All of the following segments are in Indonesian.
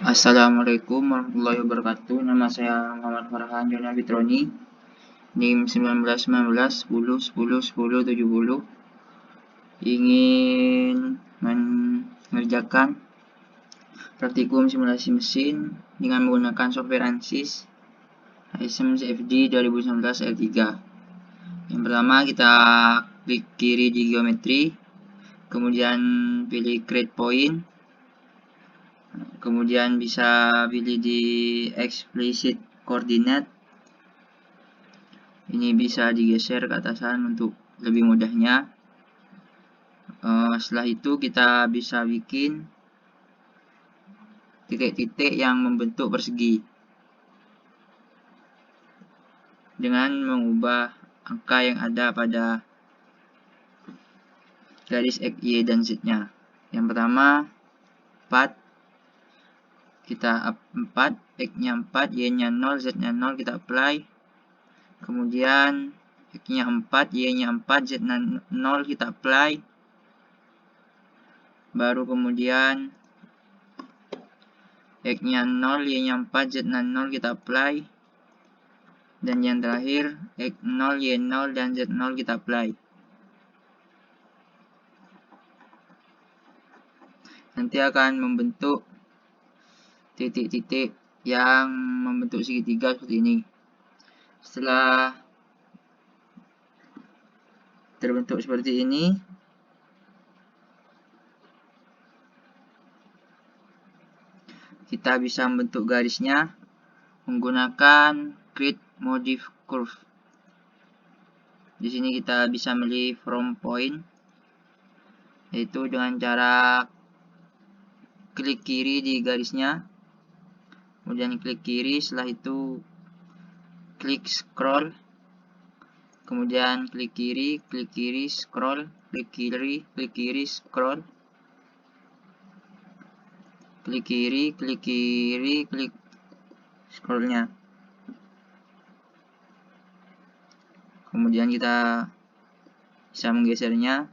Assalamualaikum warahmatullahi wabarakatuh. Nama saya Muhammad Farhan Jona Fitroni. NIM 19 10 10 10 70. Ingin mengerjakan praktikum simulasi mesin dengan menggunakan software ANSYS ASM CFD 2019 L3. Yang pertama, kita klik kiri di geometri, kemudian pilih create point, kemudian bisa pilih di explicit coordinate. Ini bisa digeser ke atasan untuk lebih mudahnya. Setelah itu kita bisa bikin titik-titik yang membentuk persegi dengan mengubah angka yang ada pada garis X, Y, dan Z-nya. Yang pertama 4, kita up 4, X-nya 4, Y-nya 0, Z-nya 0, kita apply. Kemudian X-nya 4, Y-nya 4, Z-nya 0, kita apply. Baru kemudian X-nya 0, Y-nya 4, Z-nya 0, kita apply. Dan yang terakhir X0, Y0, dan Z0 kita apply. Nanti akan membentuk titik-titik yang membentuk segitiga seperti ini. Setelah terbentuk seperti ini, kita bisa membentuk garisnya menggunakan create modif curve. Di sini kita bisa milih from point, yaitu dengan cara klik kiri di garisnya, kemudian klik kiri, setelah itu klik scroll, kemudian klik kiri, scroll, klik kiri, scroll, klik kiri, klik scrollnya. Kemudian kita bisa menggesernya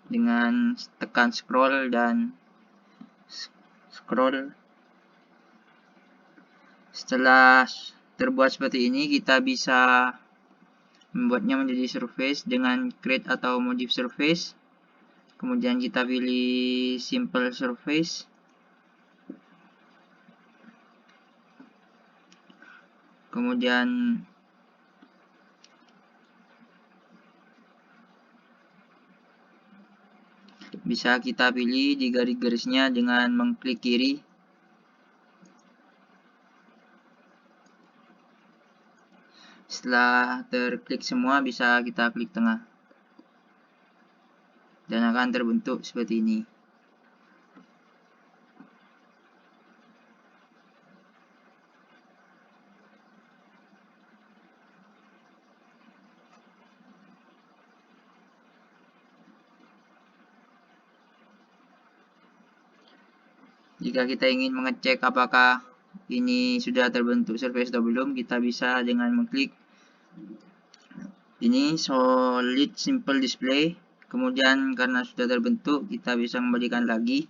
dengan tekan scroll dan scroll. Setelah terbuat seperti ini, kita bisa membuatnya menjadi surface dengan create atau modif surface. Kemudian kita pilih simple surface. Kemudian bisa kita pilih di garis-garisnya dengan mengklik kiri. Setelah terklik semua, bisa kita klik tengah dan akan terbentuk seperti ini. Jika kita ingin mengecek apakah ini sudah terbentuk surface atau belum, kita bisa dengan mengklik ini solid simple display. Kemudian karena sudah terbentuk, kita bisa kembalikan lagi.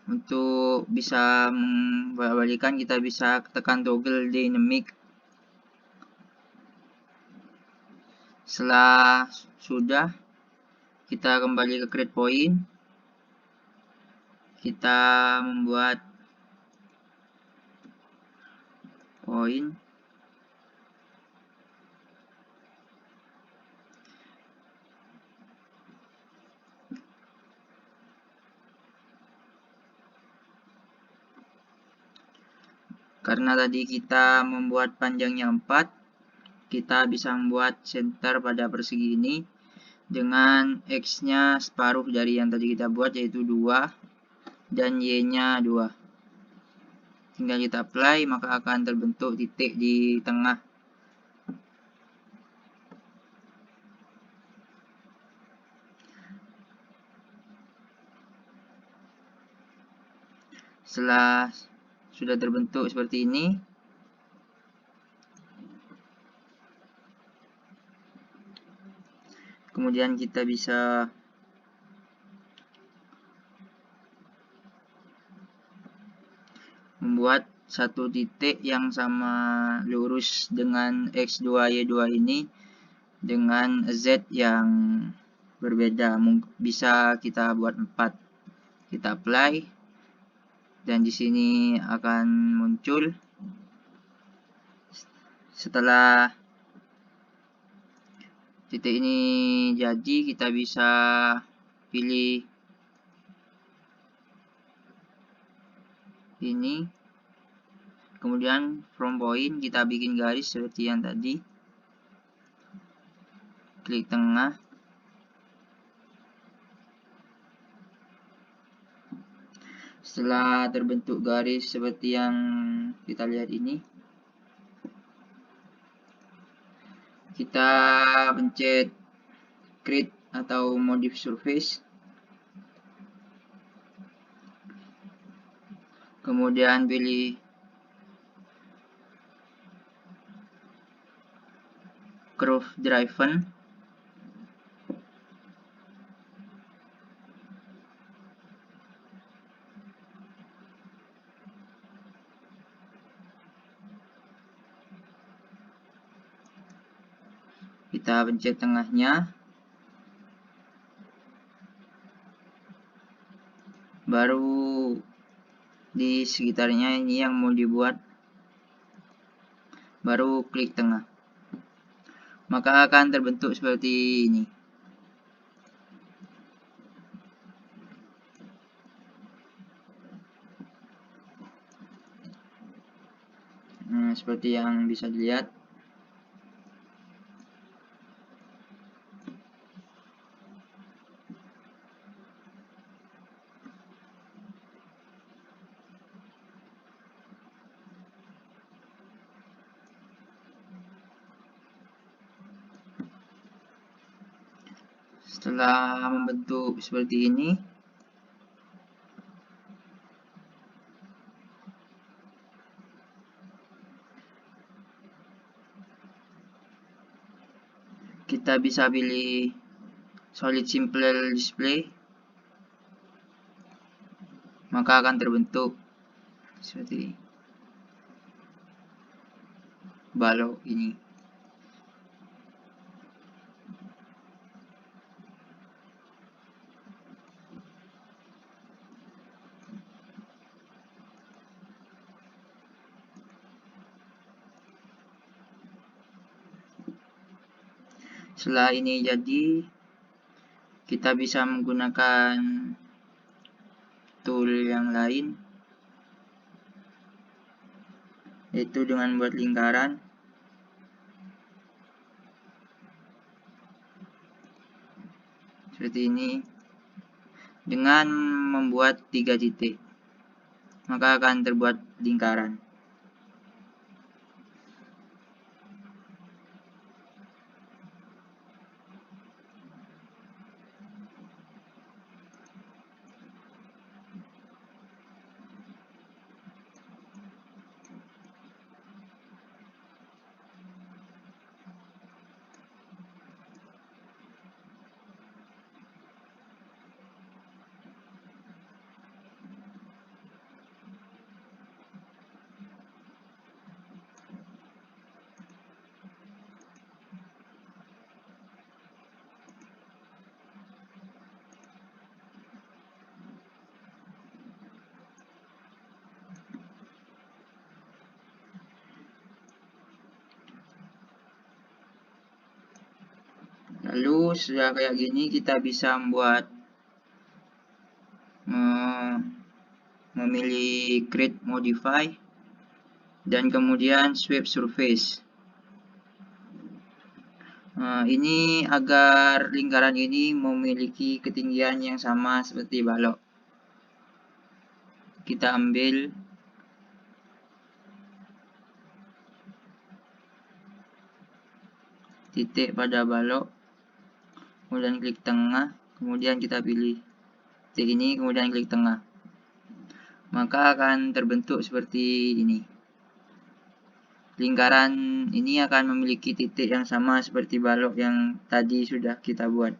Untuk bisa mengembalikan, kita bisa tekan toggle dynamic. Setelah sudah, kita kembali ke create point. Kita membuat point. Karena tadi kita membuat panjangnya 4, kita bisa membuat center pada persegi ini dengan X-nya separuh dari yang tadi kita buat, yaitu 2, dan Y-nya 2. Tinggal kita apply, maka akan terbentuk titik di tengah. Setelah sudah terbentuk seperti ini, kemudian kita bisa membuat satu titik yang sama lurus dengan X2Y2 ini dengan Z yang berbeda. Bisa kita buat 4. Kita apply dan di sini akan muncul. Setelah titik ini jadi, kita bisa pilih ini, kemudian from point kita bikin garis seperti yang tadi, klik tengah, setelah terbentuk garis seperti yang kita lihat ini, kita pencet create atau modif surface, kemudian pilih curve driven, kita pencet tengahnya, baru di sekitarnya ini yang mau dibuat, baru klik tengah, maka akan terbentuk seperti ini. Seperti yang bisa dilihat. Setelah membentuk seperti ini, kita bisa pilih solid simple display, maka akan terbentuk seperti balok ini. Setelah ini jadi, kita bisa menggunakan tool yang lain, yaitu dengan buat lingkaran. Seperti ini, dengan membuat 3 titik, maka akan terbuat lingkaran. Lalu sudah kayak gini, kita bisa membuat memilih create modify dan kemudian sweep surface. Ini agar lingkaran ini memiliki ketinggian yang sama seperti balok. Kita ambil titik pada balok, kemudian klik tengah, kemudian kita pilih titik ini, kemudian klik tengah, maka akan terbentuk seperti ini. Lingkaran ini akan memiliki titik yang sama seperti balok yang tadi sudah kita buat.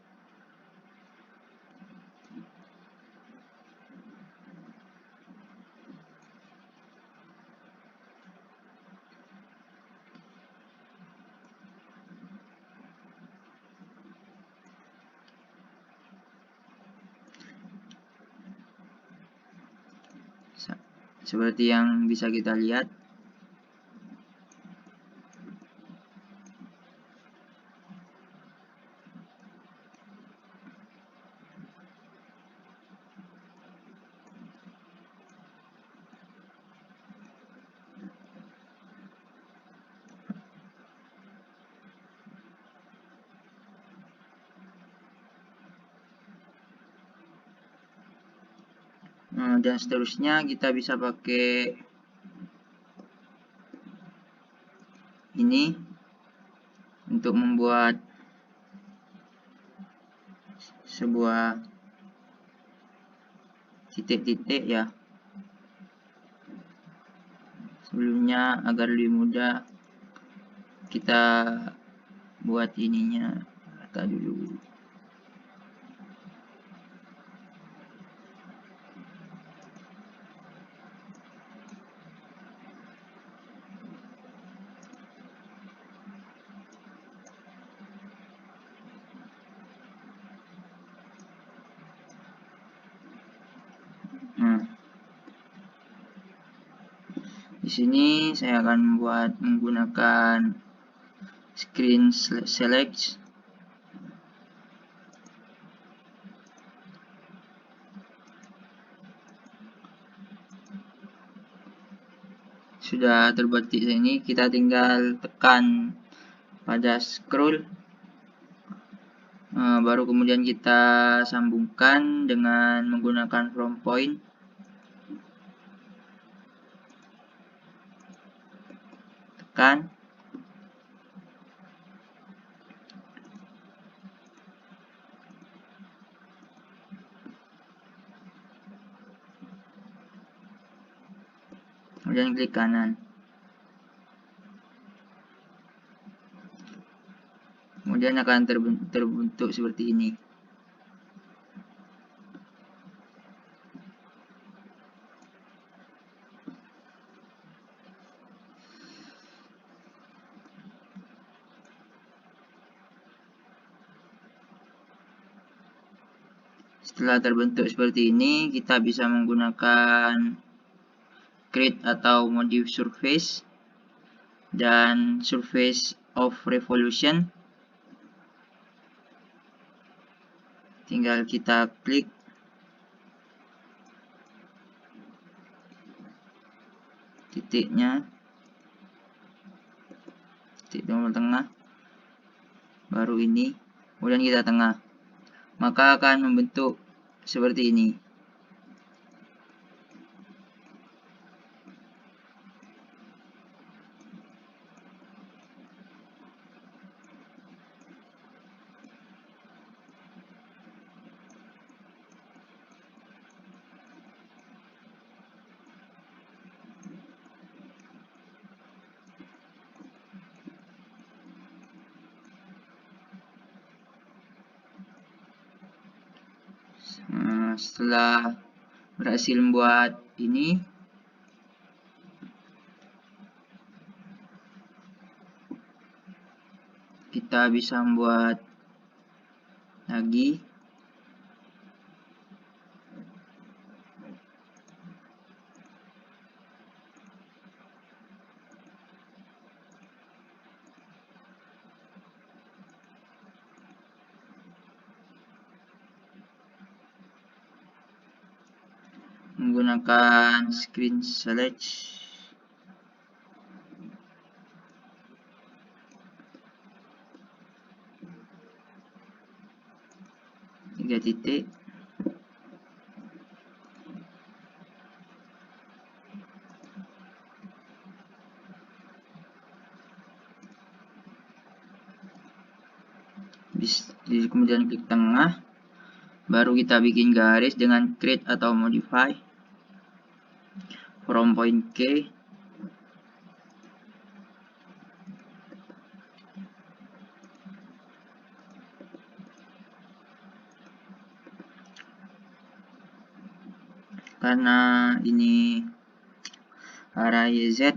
seperti yang bisa kita lihat. Dan seterusnya kita bisa pakai ini untuk membuat sebuah titik-titik ya. Sebelumnya agar lebih mudah kita buat ininya rata dulu. Di sini saya akan membuat menggunakan screen select. Sudah terbuat di sini, kita tinggal tekan pada scroll, baru kemudian kita sambungkan dengan menggunakan from point. Tekan. Kemudian klik kanan. Kemudian akan terbentuk seperti ini. Setelah terbentuk seperti ini, kita bisa menggunakan create atau modif surface dan surface of revolution. Tinggal kita klik titiknya, titik nomor tengah, baru ini, kemudian kita tengah, maka akan membentuk seperti ini. Setelah berhasil membuat ini, kita bisa membuat lagi. Menggunakan screen select. Tiga titik. Kemudian klik tengah, baru kita bikin garis dengan create atau modify from point K. Karena ini arah YZ,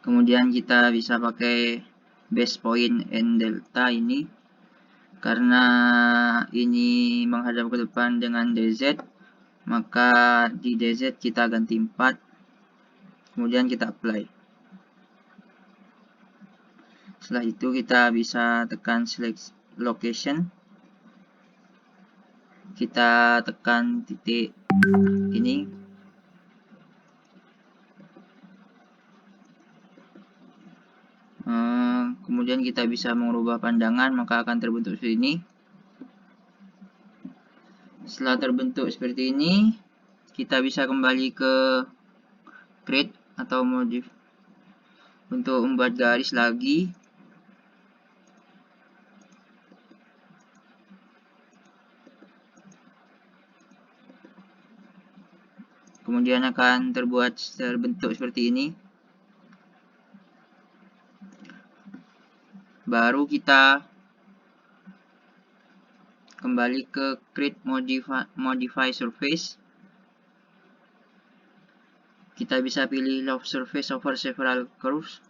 kemudian kita bisa pakai base point and delta ini. Karena ini menghadap ke depan dengan DZ, maka di DZ kita ganti 4, kemudian kita apply. Setelah itu kita bisa tekan select location, kita tekan titik ini, kemudian kita bisa mengubah pandangan, maka akan terbentuk seperti ini. Setelah terbentuk seperti ini, kita bisa kembali ke create atau modif untuk membuat garis lagi. Kemudian akan terbentuk seperti ini. Baru kita kembali ke create modify surface. Kita bisa pilih love surface over several curves.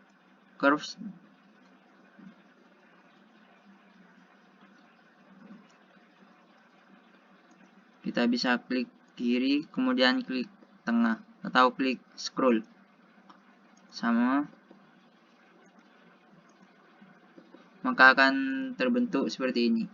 Kita bisa klik kiri, kemudian klik tengah, atau klik scroll sama, maka akan terbentuk seperti ini.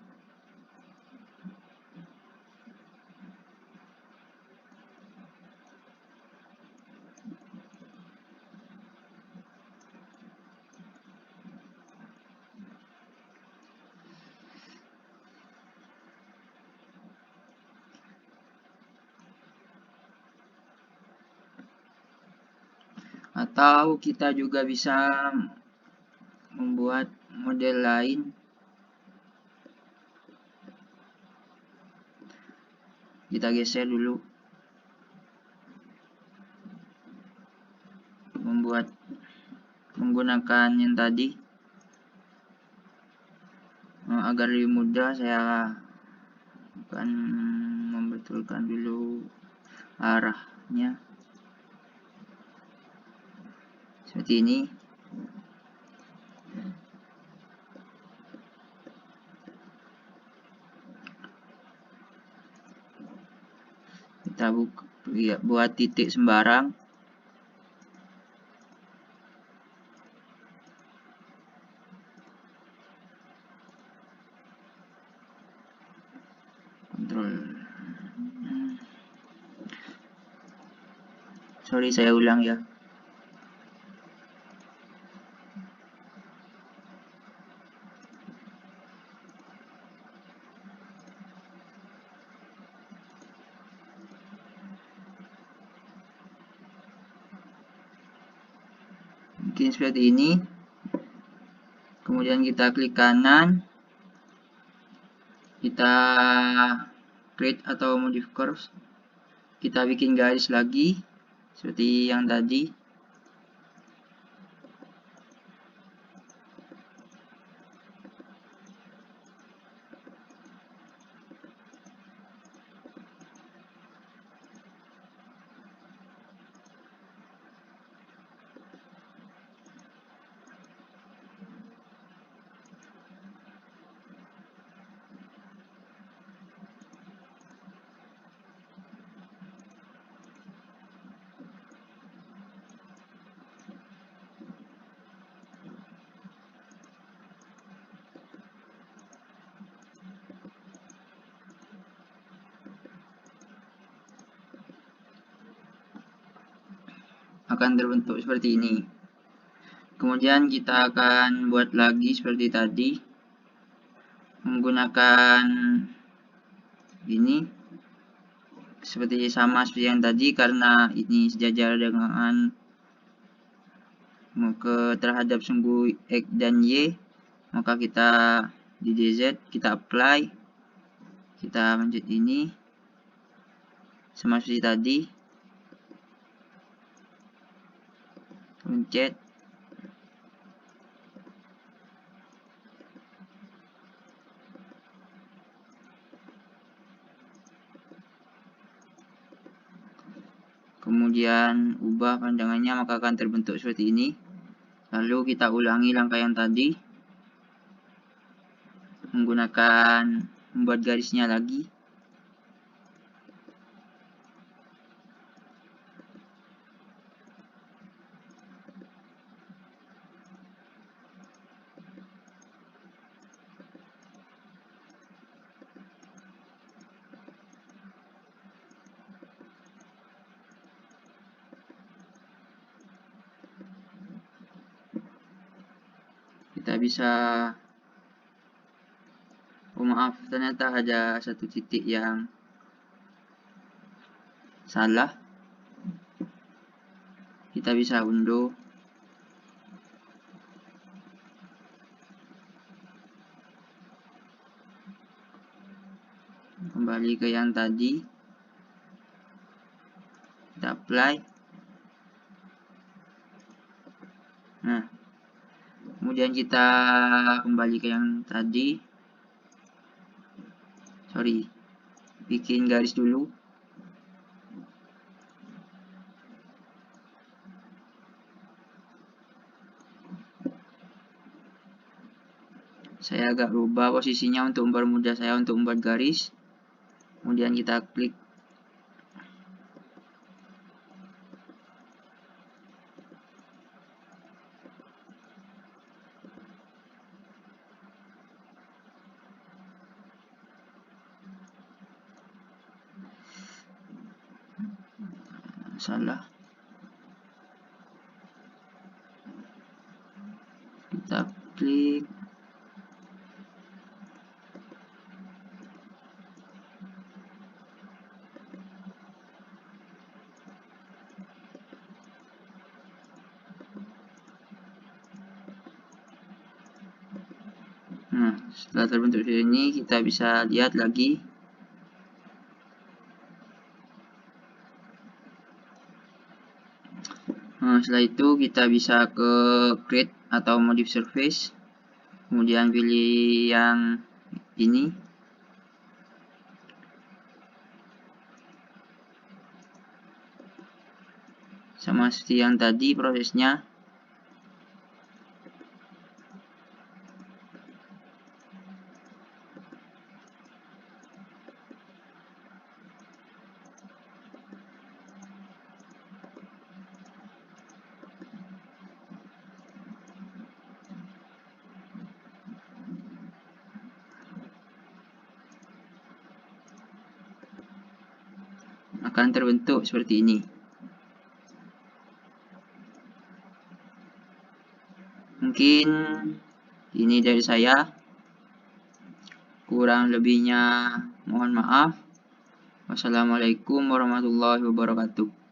Atau kita juga bisa membuat model lain. Kita geser dulu, menggunakan yang tadi. Agar lebih mudah, saya akan membetulkan dulu arahnya seperti ini. Kita buat titik sembarang. Sorry, saya ulang ya. Mungkin seperti ini. Kemudian kita klik kanan, kita create atau modif curves, kita bikin garis lagi seperti yang tadi. Akan terbentuk seperti ini. Kemudian kita akan buat lagi seperti tadi, menggunakan ini seperti sama seperti yang tadi, karena ini sejajar dengan terhadap sumbu X dan Y, maka kita di DZ kita apply, kita lanjut ini sama seperti tadi, pencet, kemudian ubah pandangannya, maka akan terbentuk seperti ini. Lalu kita ulangi langkah yang tadi, menggunakan membuat garisnya lagi. kita bisa, oh maaf, ternyata ada satu titik yang salah. Kita bisa undo. Kembali ke yang tadi, kita apply. Nah, kemudian kita kembali ke yang tadi, bikin garis dulu. Saya agak rubah posisinya untuk mempermudah saya untuk membuat garis. Kemudian kita klik. Salah. Kita klik. Nah, setelah terbentuk seperti ini, kita bisa lihat lagi. Nah, setelah itu kita bisa ke create atau modif surface, kemudian pilih yang ini. Sama seperti yang tadi prosesnya. Akan terbentuk seperti ini. Mungkin ini dari saya. Kurang lebihnya mohon maaf. Wassalamualaikum warahmatullahi wabarakatuh.